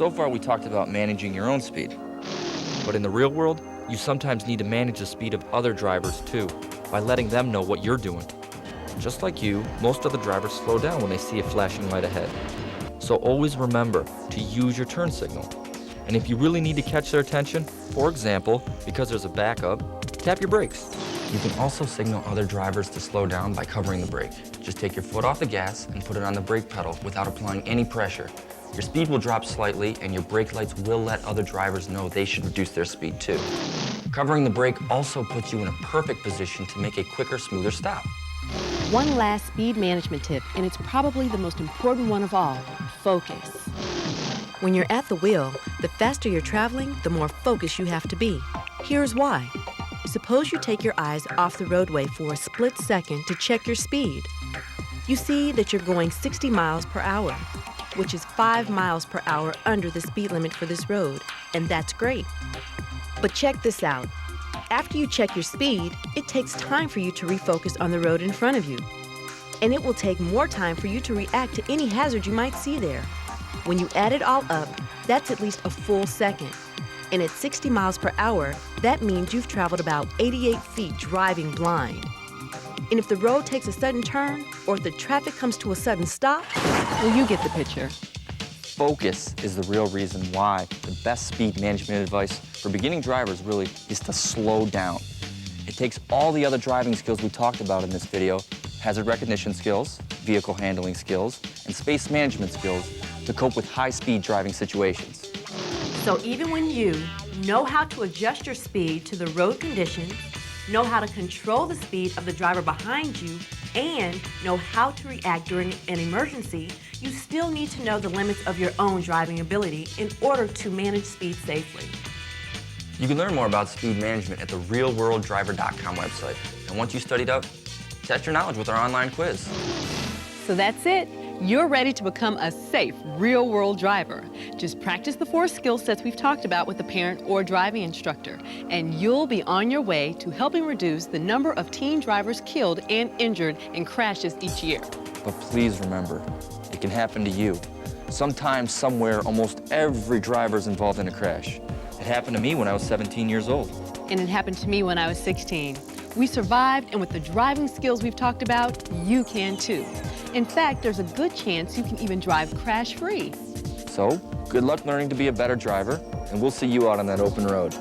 So far we talked about managing your own speed. But in the real world, you sometimes need to manage the speed of other drivers too, by letting them know what you're doing. Just like you, most other drivers slow down when they see a flashing light ahead. So always remember to use your turn signal. And if you really need to catch their attention, for example, because there's a backup, tap your brakes. You can also signal other drivers to slow down by covering the brake. Just take your foot off the gas and put it on the brake pedal without applying any pressure. Your speed will drop slightly and your brake lights will let other drivers know they should reduce their speed too. Covering the brake also puts you in a perfect position to make a quicker, smoother stop. One last speed management tip, and it's probably the most important one of all: focus. When you're at the wheel, the faster you're traveling, the more focused you have to be. Here's why. Suppose you take your eyes off the roadway for a split second to check your speed. You see that you're going 60 miles per hour, which is 5 miles per hour under the speed limit for this road, and that's great. But check this out. After you check your speed, it takes time for you to refocus on the road in front of you. And it will take more time for you to react to any hazard you might see there. When you add it all up, that's at least a full second. And at 60 miles per hour, that means you've traveled about 88 feet driving blind. And if the road takes a sudden turn, or if the traffic comes to a sudden stop, well, you get the picture. Focus is the real reason why the best speed management advice for beginning drivers really is to slow down. It takes all the other driving skills we talked about in this video, hazard recognition skills, vehicle handling skills, and space management skills to cope with high-speed driving situations. So even when you know how to adjust your speed to the road conditions, know how to control the speed of the driver behind you, and know how to react during an emergency, you still need to know the limits of your own driving ability in order to manage speed safely. You can learn more about speed management at the realworlddriver.com website. And once you studied up, test your knowledge with our online quiz. So that's it. You're ready to become a safe, real-world driver. Just practice the 4 skill sets we've talked about with a parent or driving instructor, and you'll be on your way to helping reduce the number of teen drivers killed and injured in crashes each year. But please remember, it can happen to you. Sometime, somewhere, almost every driver's involved in a crash. It happened to me when I was 17 years old. And it happened to me when I was 16. We survived, and with the driving skills we've talked about, you can too. In fact, there's a good chance you can even drive crash-free. So, good luck learning to be a better driver, and we'll see you out on that open road.